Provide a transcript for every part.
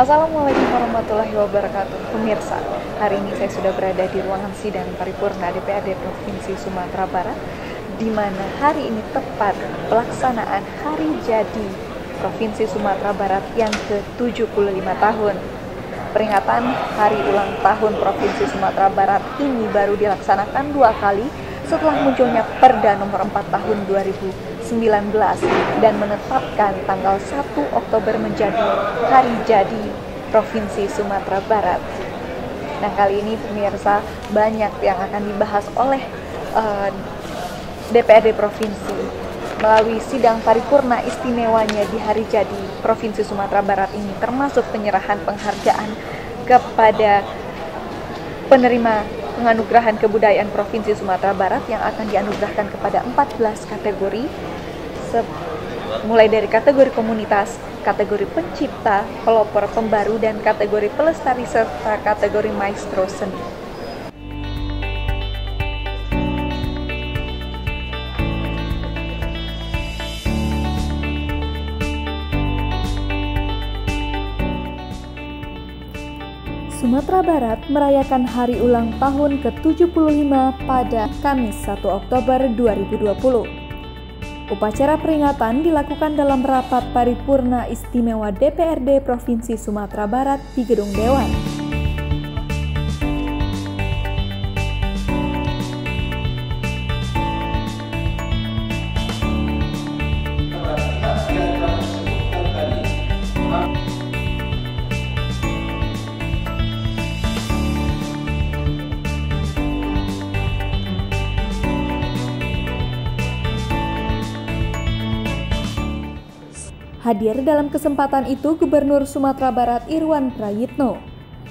Assalamualaikum warahmatullahi wabarakatuh. Pemirsa, hari ini saya sudah berada di ruangan sidang paripurna DPRD Provinsi Sumatera Barat, di mana hari ini tepat pelaksanaan Hari Jadi Provinsi Sumatera Barat yang ke-75 tahun. Peringatan Hari Ulang Tahun Provinsi Sumatera Barat ini baru dilaksanakan 2 kali setelah munculnya Perda nomor 4 tahun 2019 dan menetapkan tanggal 1 Oktober menjadi Hari Jadi Provinsi Sumatera Barat. Nah, kali ini pemirsa, banyak yang akan dibahas oleh DPRD Provinsi melalui sidang paripurna istimewanya di Hari Jadi Provinsi Sumatera Barat ini, termasuk penyerahan penghargaan kepada penerima penganugerahan kebudayaan Provinsi Sumatera Barat yang akan dianugerahkan kepada 14 kategori, mulai dari kategori komunitas, kategori pencipta, pelopor pembaru, dan kategori pelestari serta kategori maestro seni. Sumatera Barat merayakan hari ulang tahun ke-75 pada Kamis 1 Oktober 2020. Upacara peringatan dilakukan dalam rapat paripurna istimewa DPRD Provinsi Sumatera Barat di Gedung Dewan. Hadir dalam kesempatan itu Gubernur Sumatera Barat Irwan Prayitno,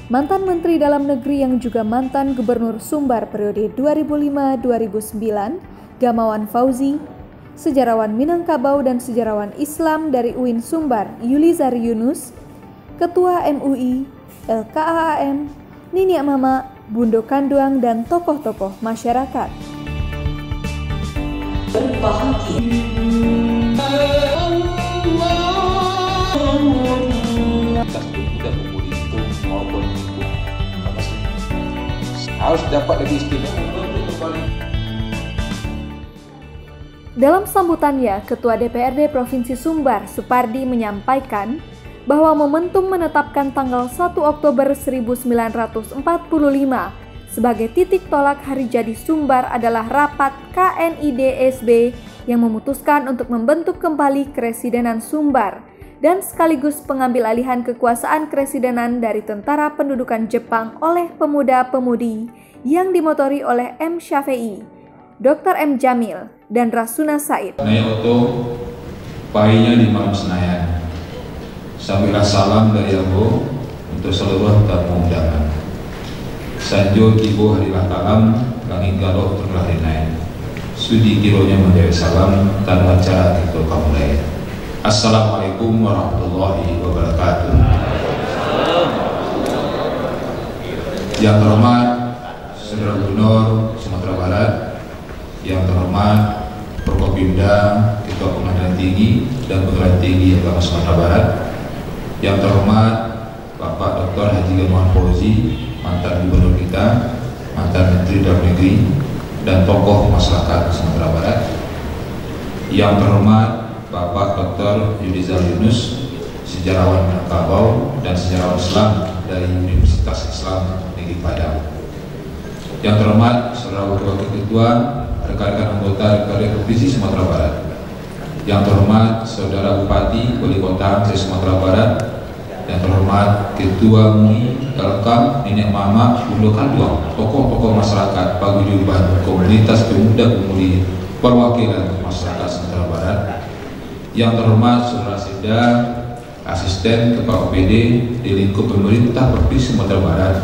mantan Menteri Dalam Negeri yang juga mantan Gubernur Sumbar periode 2005-2009, Gamawan Fauzi, sejarawan Minangkabau dan sejarawan Islam dari UIN Sumbar Yulizar Yunus, Ketua MUI, LKAAM, Niniak Mama, Bundo Kanduang, dan tokoh-tokoh masyarakat. Harus dapat lebih istimewa. Dalam sambutannya, Ketua DPRD Provinsi Sumbar, Supardi, menyampaikan bahwa momentum menetapkan tanggal 1 Oktober 1945 sebagai titik tolak Hari Jadi Sumbar adalah rapat KNIDSB yang memutuskan untuk membentuk kembali Keresidenan Sumbar dan sekaligus pengambil alihan kekuasaan keresidenan dari Tentara Pendudukan Jepang oleh pemuda-pemudi yang dimotori oleh M. Syafei, Dr. M. Jamil, dan Rasuna Said. Naya Oto, painya di malam Senayan. Sampailah salam dari aku untuk seluruh tamu undangan. Sanjo Kibo Harilah Kalam, Langit Galok Terlari Naik. Sudi kironya menjadi salam tanpa cara itu kamu lain. Assalamualaikum warahmatullahi wabarakatuh. Yang terhormat Saudara Gubernur Sumatera Barat, yang terhormat Prokopimda, Ketua Pengadilan Tinggi dan Pengadilan Tinggi Agama Sumatera Barat, yang terhormat Bapak Dr. Haji Gamawan Fauzi, mantan Gubernur kita, mantan Menteri Dalam Negeri, dan tokoh masyarakat Sumatera Barat, yang terhormat Bapak Dr. Yulizar Yunus, sejarawan Minangkabau dan sejarawan Islam dari Universitas Islam Negeri Padang. Yang terhormat Saudara Wakil Ketua, rekan-rekan anggota DPRD Provinsi Sumatera Barat. Yang terhormat Saudara Bupati, Wali Kota Sumatera Barat. Yang terhormat Ketua MUI, Kalkam, Nenek Mama, Bundo Kanduang, tokoh-tokoh masyarakat, paguyuban, komunitas pemuda-pemudi, perwakilan masyarakat Sumatera Barat. Yang terhormat Saudara Seda, Asisten Kepala OPD di lingkup pemerintah Provinsi Sumatera Barat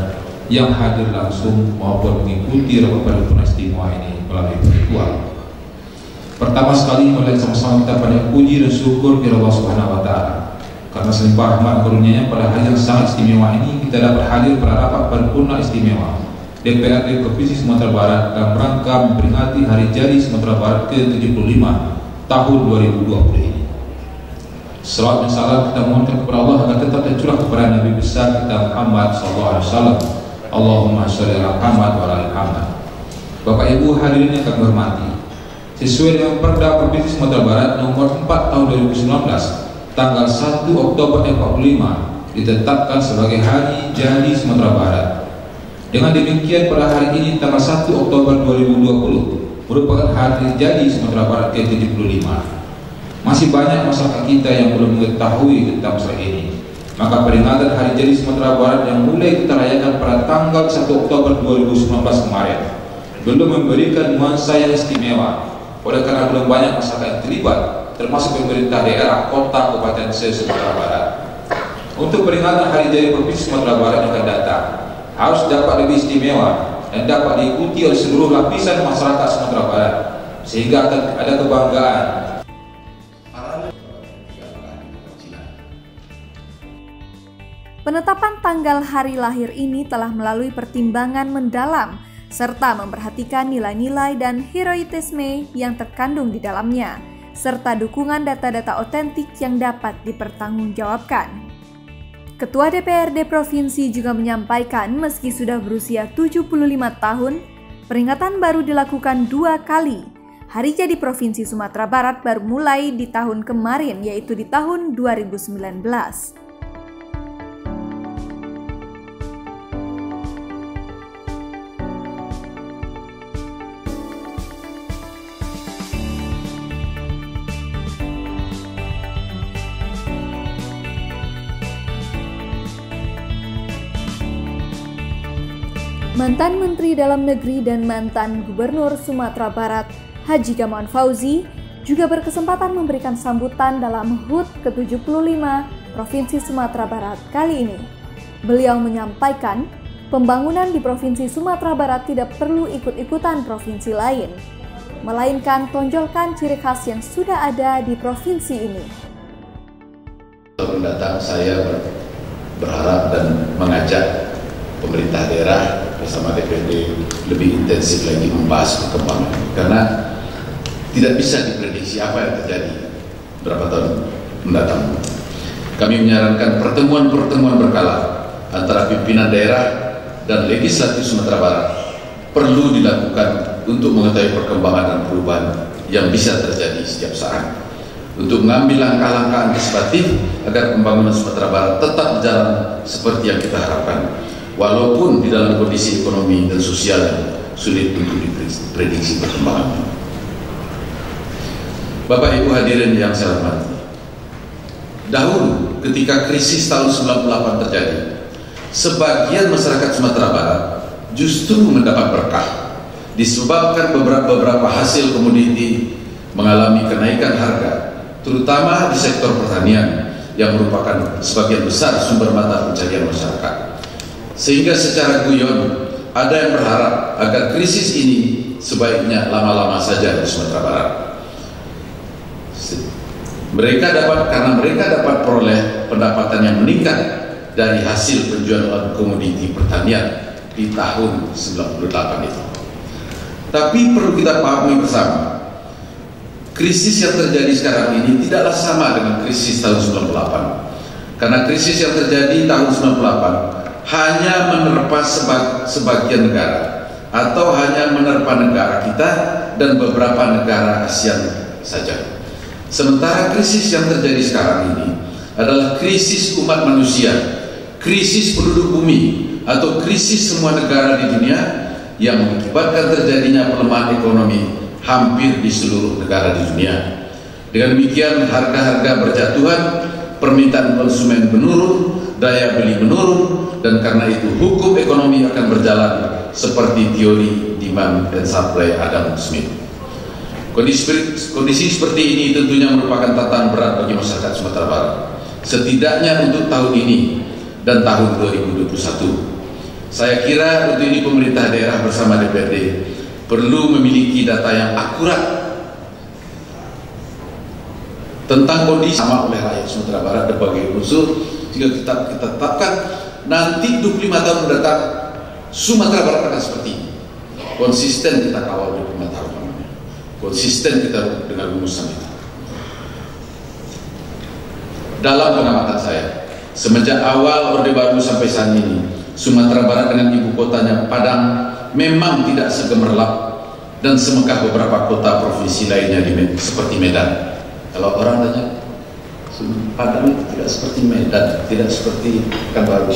yang hadir langsung maupun mengikuti rapat paripurna istimewa ini melalui virtual. Pertama sekali, mari sama-sama kita pada puji dan syukur kepada Allah Subhanahu Wa Taala karena selimpah rahmat karunia-Nya pada hari yang sangat istimewa ini kita dapat hadir pada rapat paripurna istimewa DPRD Provinsi Sumatera Barat dalam rangka memperingati Hari Jadi Sumatera Barat ke-75 tahun 2020 ini. Salawat dan salam kita mohonkan kepada Allah agar tetap tercurah kepada Nabi besar kita Muhammad SAW. Allahumma sholli ala Muhammad wa ala Muhammad. Bapak Ibu hadirin yang kami hormati, sesuai dengan Perda Provinsi Sumatera Barat nomor 4 tahun 2019, tanggal 1 Oktober 45 ditetapkan sebagai Hari Jadi Sumatera Barat. Dengan demikian pada hari ini tanggal 1 Oktober 2020 merupakan Hari Jadi Sumatera Barat ke-75. Masih banyak masyarakat kita yang belum mengetahui tentang masalah ini. Maka peringatan Hari Jadi Sumatera Barat yang mulai kita rayakan pada tanggal 1 Oktober 2019 kemarin belum memberikan nuansa yang istimewa. Oleh karena belum banyak masyarakat yang terlibat, termasuk pemerintah daerah, kota, kabupaten Sumatera Barat. Untuk peringatan Hari Jadi Provinsi Sumatera Barat yang akan datang harus dapat lebih istimewa dan dapat diikuti oleh seluruh lapisan masyarakat Sumatera Barat, sehingga akan ada kebanggaan. Penetapan tanggal hari lahir ini telah melalui pertimbangan mendalam serta memperhatikan nilai-nilai dan heroisme yang terkandung di dalamnya, serta dukungan data-data otentik yang dapat dipertanggungjawabkan. Ketua DPRD Provinsi juga menyampaikan meski sudah berusia 75 tahun, peringatan baru dilakukan 2 kali. Hari Jadi Provinsi Sumatera Barat baru mulai di tahun kemarin, yaitu di tahun 2019. Mantan Menteri Dalam Negeri dan mantan Gubernur Sumatera Barat, Haji Gamawan Fauzi, juga berkesempatan memberikan sambutan dalam HUT ke-75 Provinsi Sumatera Barat kali ini. Beliau menyampaikan, pembangunan di Provinsi Sumatera Barat tidak perlu ikut-ikutan provinsi lain, melainkan tonjolkan ciri khas yang sudah ada di provinsi ini. Mendatang saya berharap dan mengajak pemerintah daerah bersama DPRD lebih intensif lagi membahas perkembangan, karena tidak bisa diprediksi apa yang terjadi berapa tahun mendatang. Kami menyarankan pertemuan-pertemuan berkala antara pimpinan daerah dan legislatif Sumatera Barat perlu dilakukan untuk mengetahui perkembangan dan perubahan yang bisa terjadi setiap saat, untuk mengambil langkah-langkah antisipatif agar pembangunan Sumatera Barat tetap berjalan seperti yang kita harapkan, walaupun di dalam kondisi ekonomi dan sosial yang sulit untuk diprediksi perkembangannya. Bapak Ibu hadirin yang saya hormati, dahulu ketika krisis tahun 98 terjadi, sebagian masyarakat Sumatera Barat justru mendapat berkah disebabkan beberapa hasil komoditi mengalami kenaikan harga, terutama di sektor pertanian yang merupakan sebagian besar sumber mata pencarian masyarakat. Sehingga secara guyon ada yang berharap agar krisis ini sebaiknya lama-lama saja di Sumatera Barat. Karena mereka dapat peroleh pendapatan yang meningkat dari hasil penjualan komoditi pertanian di tahun 98 itu. Tapi perlu kita pahami bersama, krisis yang terjadi sekarang ini tidaklah sama dengan krisis tahun 98. Karena krisis yang terjadi tahun 98 hanya menerpa sebagian negara atau hanya menerpa negara kita dan beberapa negara ASEAN saja. Sementara krisis yang terjadi sekarang ini adalah krisis umat manusia, krisis penduduk bumi, atau krisis semua negara di dunia yang mengakibatkan terjadinya pelemahan ekonomi hampir di seluruh negara di dunia. Dengan demikian harga-harga berjatuhan, permintaan konsumen menurun, daya beli menurun, dan karena itu hukum ekonomi akan berjalan seperti teori demand and supply Adam Smith. Kondisi seperti ini tentunya merupakan tantangan berat bagi masyarakat Sumatera Barat, setidaknya untuk tahun ini dan tahun 2021. Saya kira untuk ini pemerintah daerah bersama DPRD perlu memiliki data yang akurat tentang kondisi sama oleh rakyat Sumatera Barat berbagai unsur, jika kita tetapkan nanti 25 tahun mendatang Sumatera Barat akan seperti ini. Konsisten kita kawal 25 tahun, konsisten kita dengan rumusan itu. Dalam pengamatan saya, semenjak awal Orde Baru sampai saat ini, Sumatera Barat dengan ibu kotanya Padang memang tidak segemerlap dan semegah beberapa kota provinsi lainnya seperti Medan. Kalau orang tanya, Padang itu tidak seperti Medan, tidak seperti Pekanbaru.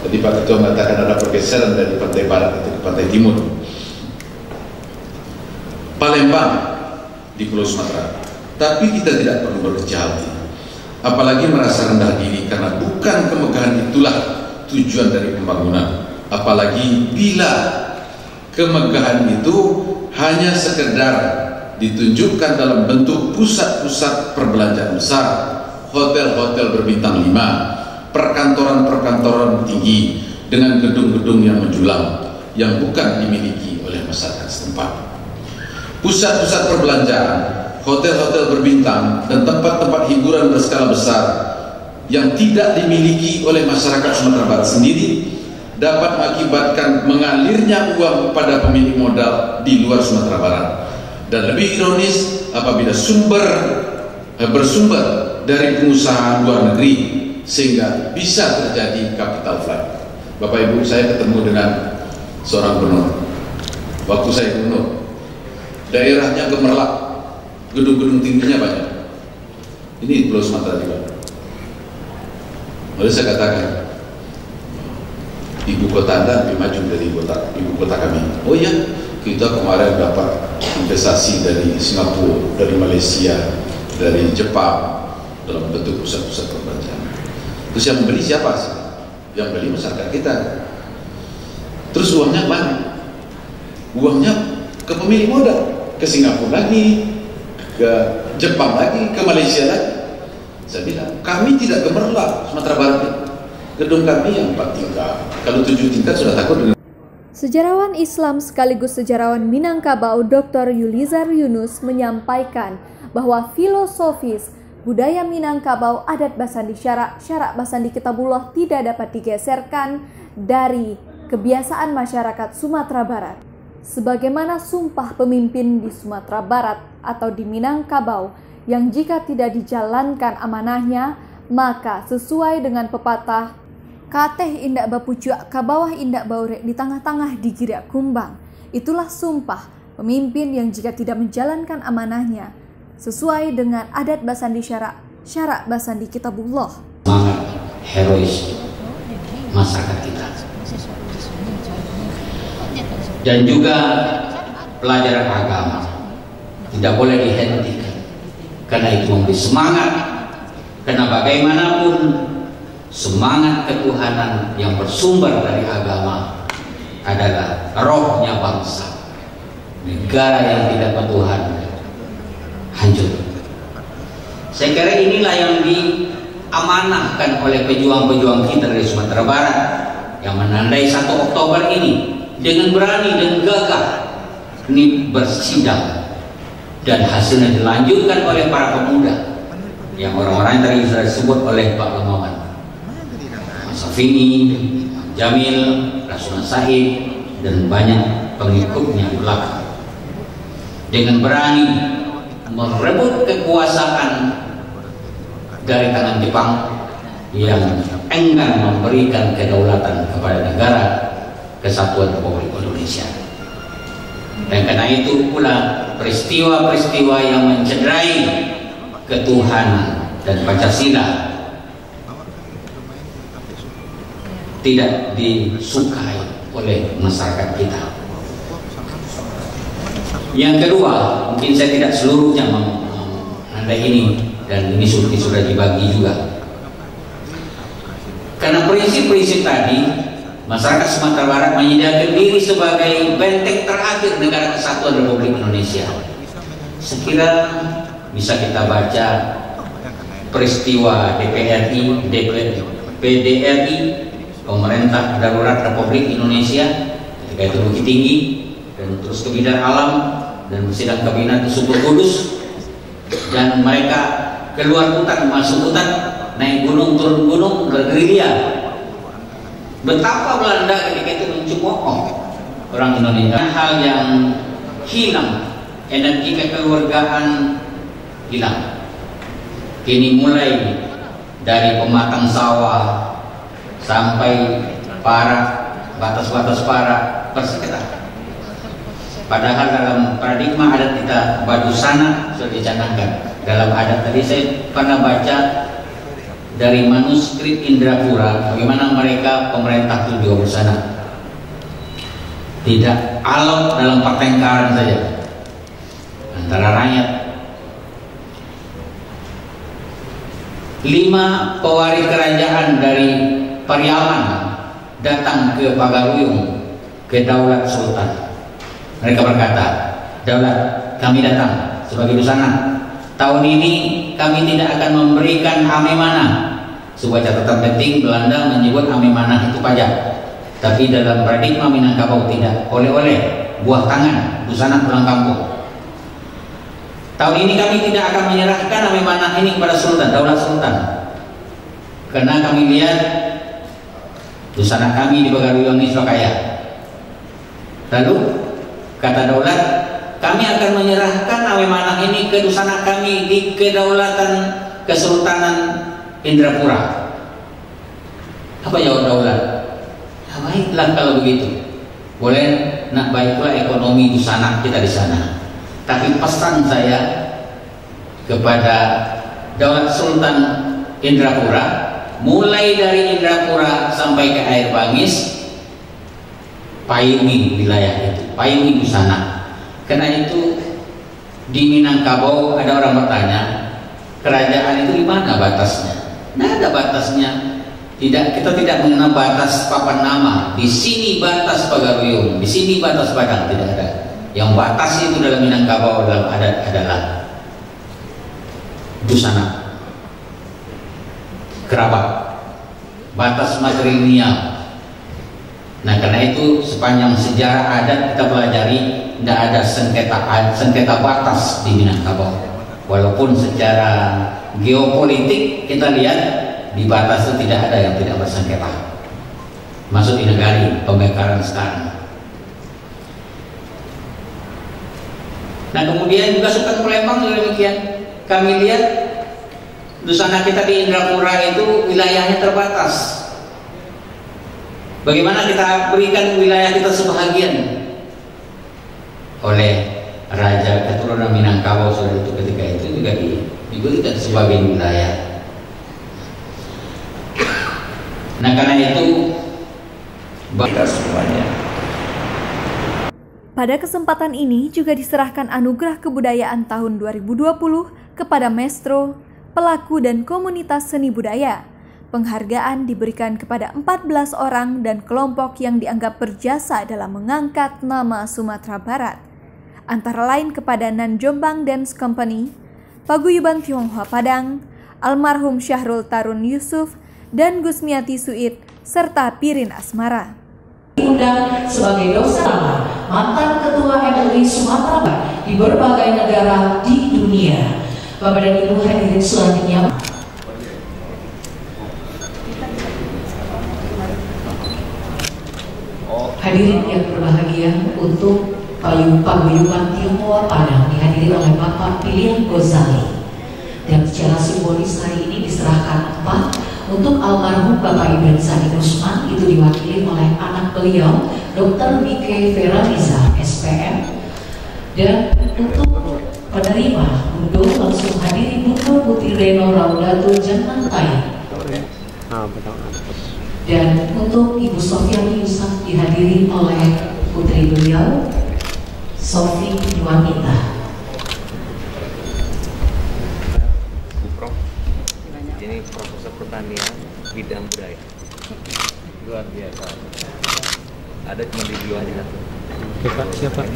Jadi Pak Ketua mengatakan ada pergeseran dari pantai barat ke pantai timur. Palembang di Pulau Sumatera. Tapi kita tidak perlu berkecil hati, apalagi merasa rendah diri, karena bukan kemegahan itulah tujuan dari pembangunan. Apalagi bila kemegahan itu hanya sekedar ditunjukkan dalam bentuk pusat-pusat perbelanjaan besar, hotel-hotel berbintang 5, perkantoran-perkantoran tinggi dengan gedung-gedung yang menjulang yang bukan dimiliki oleh masyarakat setempat. Pusat-pusat perbelanjaan, hotel-hotel berbintang, dan tempat-tempat hiburan berskala besar yang tidak dimiliki oleh masyarakat Sumatera Barat sendiri dapat mengakibatkan mengalirnya uang pada pemilik modal di luar Sumatera Barat. Dan lebih ironis, apabila bersumber dari pengusaha luar negeri, sehingga bisa terjadi capital flight. Bapak Ibu, saya ketemu dengan seorang gubernur. Waktu saya gubernur, daerahnya gemerlap, gedung-gedung tingginya banyak. Ini di Pulau Sumatera juga. Lalu saya katakan, ibu kota Anda lebih maju dari ibu kota kami. Oh iya, kita kemarin dapat investasi dari Singapura, dari Malaysia, dari Jepang dalam bentuk pusat-pusat perbelanjaan. Terus yang membeli siapa sih? Yang beli masyarakat kita. Terus uangnya mana? Uangnya ke pemilik modal, ke Singapura lagi, ke Jepang lagi, ke Malaysia lagi. Saya bilang, kami tidak gemerlap Sumatera Barat. Gedung kami yang 4 tingkat, kalau 7 tingkat sudah takut dengan. Sejarawan Islam sekaligus sejarawan Minangkabau Dr. Yulizar Yunus menyampaikan bahwa filosofis budaya Minangkabau, adat Basandi syarak Basandi Kitabullah tidak dapat digeserkan dari kebiasaan masyarakat Sumatera Barat. Sebagaimana sumpah pemimpin di Sumatera Barat atau di Minangkabau yang jika tidak dijalankan amanahnya, maka sesuai dengan pepatah, kateh indak bapucuk ka bawah indak baurek di tengah-tengah digirak kumbang. Itulah sumpah pemimpin yang jika tidak menjalankan amanahnya, sesuai dengan adat Basandi syarak Basandi Kitabullah. Semangat herois masyarakat kita dan juga pelajaran agama tidak boleh dihentikan, karena itu memberi semangat. Karena bagaimanapun semangat ketuhanan yang bersumber dari agama adalah rohnya bangsa. Negara yang tidak bertuhan hancur. Saya kira inilah yang diamanahkan oleh pejuang-pejuang kita dari Sumatera Barat yang menandai 1 Oktober ini dengan berani dan gagah ini bersidang, dan hasilnya dilanjutkan oleh para pemuda yang orang-orang tadi sudah disebut oleh Pak Gamawan, Mas Safini, Jamil, Rasuna Said, dan banyak pengikutnya di belakang, dengan berani merebut kekuasaan dari tangan Jepang yang enggan memberikan kedaulatan kepada negara Kesatuan Republik Indonesia. Dan karena itu pula peristiwa-peristiwa yang mencederai ketuhanan dan Pancasila tidak disukai oleh masyarakat kita. Yang kedua, mungkin saya tidak seluruhnya menandai ini, dan ini sudah dibagi juga. Karena prinsip-prinsip tadi, masyarakat Sumatera Barat menyediakan diri sebagai benteng terakhir negara Kesatuan Republik Indonesia. Sekira bisa kita baca peristiwa DPRI, PDRI, Pemerintah Darurat Republik Indonesia, ketika itu Bukit Tinggi, dan terus ke Bidar Alam, dan bersidang kabinet di Subur Kudus, dan mereka keluar hutan, masuk hutan, naik gunung, turun gunung, bergerilya. Betapa Belanda ketika itu mencemooh orang Indonesia, hal yang hilang, energi kekeluargaan hilang. Kini mulai dari pematang sawah sampai batas-batas para persekutuan. Padahal dalam paradigma adat kita badusana sudah dicanangkan. Dalam adat tadi saya pernah baca dari manuskrip Indrapura bagaimana mereka pemerintah itu juga busana. Tidak alot dalam pertengkaran saja antara rakyat. 5 pewaris kerajaan dari Pariaman datang ke Pagaruyung, ke Daulat Sultan. Mereka berkata, Daulat, kami datang sebagai busana. Tahun ini kami tidak akan memberikan ame manah. Sebuah catatan penting, Belanda menyebut ame manah itu pajak. Tapi dalam paradigma Minangkabau tidak. Oleh-oleh, buah tangan, busana pulang kampung. Tahun ini kami tidak akan menyerahkan ame manah ini kepada Sultan, Daulat Sultan. Karena kami lihat busana kami di Pagaruyung ini sudah kaya. Lalu kata Daulat, kami akan menyerahkan ame manah ini ke busana kami di kedaulatan Kesultanan Indrapura. Apa jawab Daulat? Ya, baiklah kalau begitu. Boleh, nak baiklah ekonomi busana kita di sana. Tapi pesan saya kepada Daulat Sultan Indrapura, mulai dari Indrapura sampai ke Air Bangis, payungi wilayah itu, payungi busana. Karena itu di Minangkabau ada orang bertanya, kerajaan itu di mana batasnya? Tidak ada batasnya. Kita tidak mengenal batas papan nama. Di sini batas Pagaruyung, di sini batas Padang, tidak ada. Yang batas itu dalam Minangkabau dalam adat adalah busana, kerabat, batas matrilineal. Nah, karena itu sepanjang sejarah adat kita pelajari tidak ada sengketa batas di Minangkabau. Walaupun secara geopolitik kita lihat di batas itu tidak ada yang tidak bersengketa. Masuk di negari pemekaran sekarang. Nah, kemudian juga Sultan Palembang juga demikian. Kami lihat busana kita di Indrapura itu wilayahnya terbatas. Bagaimana kita berikan wilayah kita sebahagian oleh Raja keturunan Minangkabau itu ketika itu juga diberikan sebagai wilayah. Nah, karena itu kita semuanya. Pada kesempatan ini juga diserahkan Anugerah Kebudayaan tahun 2020 kepada maestro, pelaku dan komunitas seni budaya. Penghargaan diberikan kepada 14 orang dan kelompok yang dianggap berjasa dalam mengangkat nama Sumatera Barat. Antara lain kepada Nan Jombang Dance Company, Paguyuban Tionghoa Padang, almarhum Syahrul Tarun Yusuf, dan Gusmiati Suid, serta Pirin Asmara. Diundang sebagai dosen mantan Ketua MUI Sumatera Barat di berbagai negara di dunia. Bapak dan Ibu hadirin selanjutnya. Hadirin yang berbahagia, untuk Paguyuban Tionghoa Padang dihadiri oleh Bapak Pilihan Gozali. Dan secara simbolis hari ini diserahkan 4 untuk almarhum Bapak Ibn Sani Usman, itu diwakili oleh anak beliau Dr. Mike Feraliza SPM. Dan untuk penerima undur langsung hadiri Bunda Putri Reno Raudatul Janmantai. Dan untuk Ibu Sofiani Yusuf dihadiri oleh putri beliau Sofi Wanita. Ini Profesor Pertanian bidang budaya. Luar biasa. Ada cuma di dua aja satu. Siapa?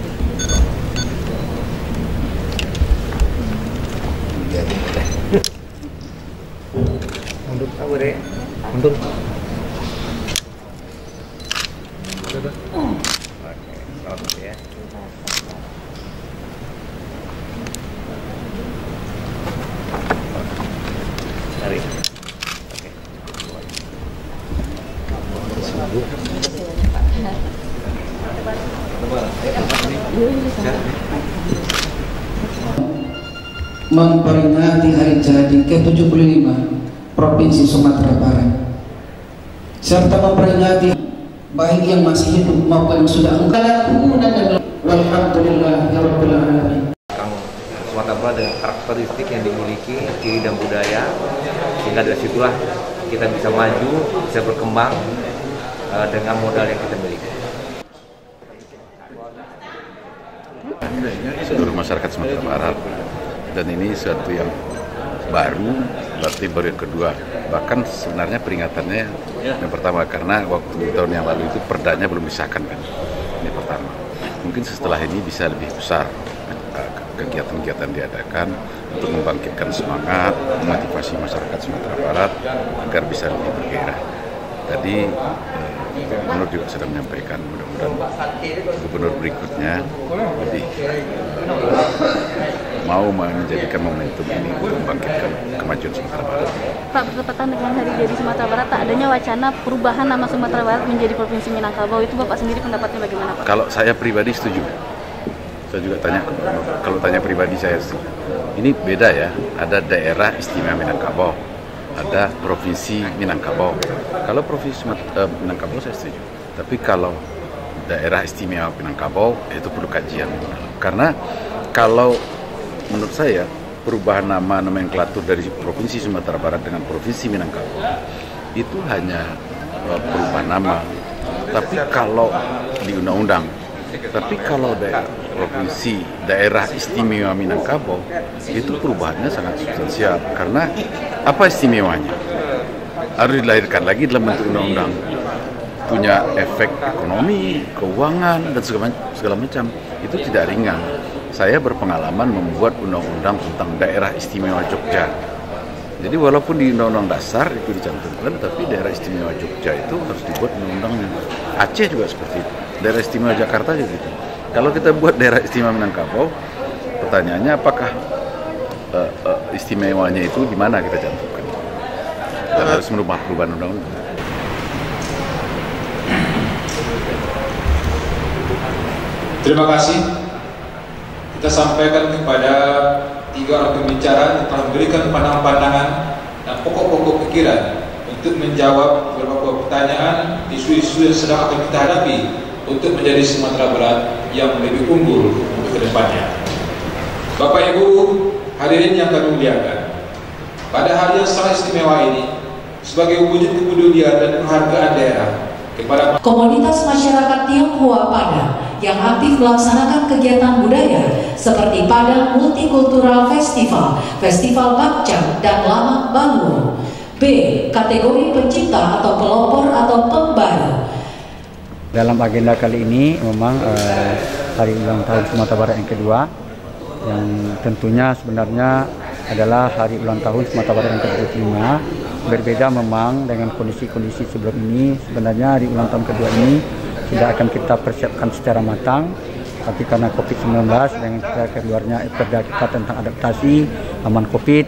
Mundur tahu deh. Mundur. Oke, selamat ya. Cari. Memperingati hari jadi ke-75 Provinsi Sumatera Barat, serta memperingati baik yang masih hidup maupun yang sudah walhamdulillahirabbil alamin. Sumatera Barat dengan karakteristik yang dimiliki, ciri dan budaya, sehingga dari situlah kita bisa maju, bisa berkembang dengan modal yang kita miliki. Seluruh masyarakat Sumatera Barat, dan ini suatu yang baru, berarti baru yang kedua. Bahkan sebenarnya peringatannya yang pertama, karena waktu tahun yang lalu itu perdanya belum disahkan kan. Ini pertama. Mungkin setelah ini bisa lebih besar kegiatan-kegiatan diadakan untuk membangkitkan semangat, memotivasi masyarakat Sumatera Barat agar bisa lebih bergairah. Tadi Gubernur juga sudah menyampaikan, mudah-mudahan gubernur berikutnya lebih mau menjadikan momentum ini untuk membangkitkan kemajuan Sumatera Barat. Pak, bertepatan dengan Hari Jadi Sumatera Barat, tak adanya wacana perubahan nama Sumatera Barat menjadi Provinsi Minangkabau, itu Bapak sendiri pendapatnya bagaimana, Pak? Kalau saya pribadi setuju. Saya juga tanya ke Gubernur. Kalau tanya pribadi saya setuju. Ini beda ya, ada daerah istimewa Minangkabau, ada provinsi Minangkabau. Kalau provinsi Minangkabau saya setuju. Tapi kalau daerah istimewa Minangkabau itu perlu kajian. Karena kalau menurut saya perubahan nama nomenklatur dari provinsi Sumatera Barat dengan provinsi Minangkabau itu hanya perubahan nama. Tapi kalau di undang-undang, tapi kalau provinsi daerah istimewa Minangkabau itu perubahannya sangat substansial. Karena apa istimewanya? Harus dilahirkan lagi dalam bentuk undang-undang, punya efek ekonomi, keuangan, dan segala macam. Itu tidak ringan. Saya berpengalaman membuat undang-undang tentang daerah istimewa Jogja. Jadi walaupun di undang-undang dasar itu dicantumkan, tapi daerah istimewa Jogja itu harus dibuat undang-undangnya. Aceh juga seperti itu. Daerah istimewa Jakarta juga gitu. Kalau kita buat daerah istimewa Minangkabau, pertanyaannya apakah istimewanya itu di mana kita cantumkan? Dan harus merubah perubahan undang-undang. Terima kasih. Kita sampaikan kepada 3 orang pembicara yang telah memberikan pandangan-pandangan dan pokok-pokok pikiran untuk menjawab beberapa pertanyaan, isu-isu yang sedang akan kita hadapi untuk menjadi Sumatera Barat yang lebih unggul untuk kedepannya. Bapak Ibu hadirin yang kami muliakan, pada hari yang sangat istimewa ini, sebagai wujud kepedulian dan penghargaan daerah kepada komunitas masyarakat Tionghoa Padang yang aktif melaksanakan kegiatan budaya seperti Padang Multikultural Festival, Festival Bakcang, dan Lama Bangun. B. Kategori pencipta atau pelopor atau pembaru. Dalam agenda kali ini memang hari ulang tahun Sumatera Barat yang kedua, yang tentunya sebenarnya adalah hari ulang tahun Sumatera Barat yang ke-25. Berbeda memang dengan kondisi-kondisi sebelum ini. Sebenarnya hari ulang tahun kedua ini tidak akan kita persiapkan secara matang, tapi karena COVID-19 dengan kita keluarnya perda kita tentang adaptasi aman COVID,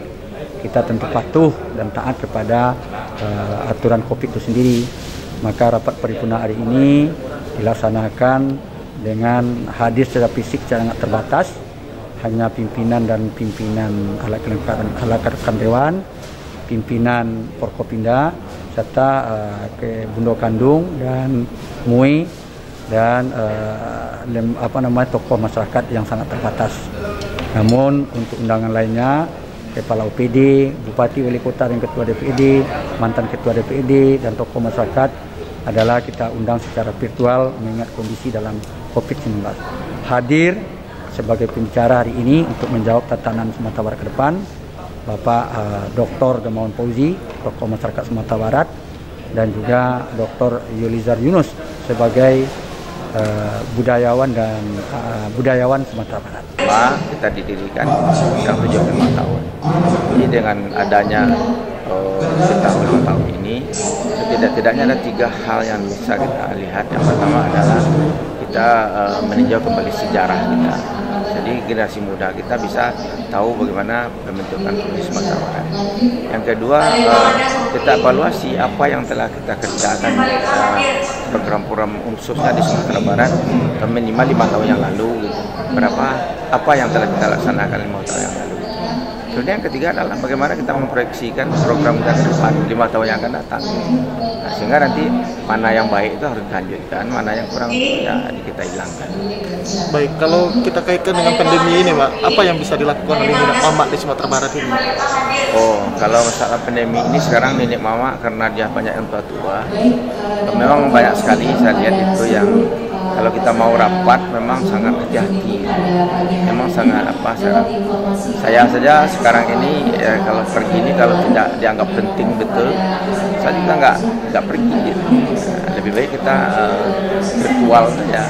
kita tentu patuh dan taat kepada aturan COVID itu sendiri. Maka rapat paripurna hari ini dilaksanakan dengan hadir secara fisik secara sangat terbatas, hanya pimpinan dan pimpinan ala kelengkapan dewan, pimpinan Forkopimda, serta ke Bundo Kandung dan MUI dan tokoh masyarakat yang sangat terbatas. Namun untuk undangan lainnya, Kepala UPD, Bupati, Wali Kota, dan Ketua DPD, mantan Ketua DPD, dan tokoh masyarakat adalah kita undang secara virtual mengingat kondisi dalam COVID-19. Hadir sebagai pembicara hari ini untuk menjawab tatanan Sumatera Barat ke depan, Bapak Dr. Gamawan Fauzi, tokoh masyarakat Sumatera Barat, dan juga Dr. Yulizar Yunus sebagai budayawan dan budayawan Sumatera Barat. Kita didirikan sekitar 75 tahun. Jadi dengan adanya sekitar 5 tahun ini, setidak-tidaknya ada 3 hal yang bisa kita lihat. Yang pertama adalah kita meninjau kembali sejarah kita. Jadi generasi muda kita bisa tahu bagaimana pembentukan Provinsi Sumatera Barat. Yang kedua, kita evaluasi apa yang telah kita kerjakan program-program khususnya di Sumatera Barat minimal 5 tahun yang lalu. Apa yang telah kita laksanakan 5 tahun yang lalu. Kemudian yang ketiga adalah bagaimana kita memproyeksikan program kita ke depan 5 tahun yang akan datang. Nah, sehingga nanti mana yang baik itu harus dilanjutkan, mana yang kurang ya kita hilangkan. Baik, kalau kita kaitkan dengan pandemi ini, Pak, apa yang bisa dilakukan oleh nenek mama di Sumatera Barat ini? Oh, kalau masalah pandemi ini sekarang nenek mama karena dia banyak yang tua-tua, memang banyak sekali saya lihat itu yang kalau kita mau rapat memang sangat hati-hati, memang sangat saya saja sekarang ini ya, kalau pergi ini kalau tidak dianggap penting betul, saya juga nggak pergi gitu. Lebih baik kita virtual saja.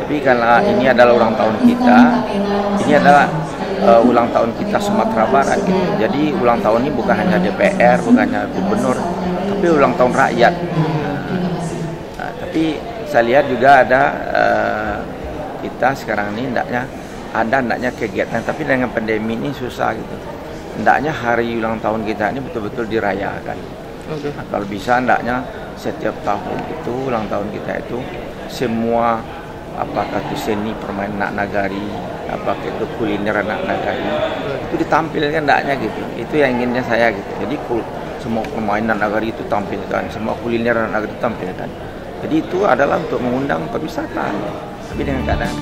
Tapi karena ini adalah ulang tahun kita, ini adalah ulang tahun kita Sumatera Barat gitu. Jadi ulang tahun ini bukan hanya DPR, bukan hanya gubernur, tapi ulang tahun rakyat. Tapi saya lihat juga ada kita sekarang ini hendaknya kegiatan, tapi dengan pandemi ini susah gitu. Hendaknya hari ulang tahun kita ini betul-betul dirayakan. Okay. Nah, kalau bisa hendaknya setiap tahun itu ulang tahun kita itu semua apakah itu seni permainan anak nagari, apakah itu kuliner anak nagari, itu ditampilkan hendaknya gitu. Itu yang inginnya saya gitu. Jadi semua permainan nagari itu tampilkan, semua kuliner anak nagari itu tampilkan. Jadi itu adalah untuk mengundang perwisata, tapi dengan keadaan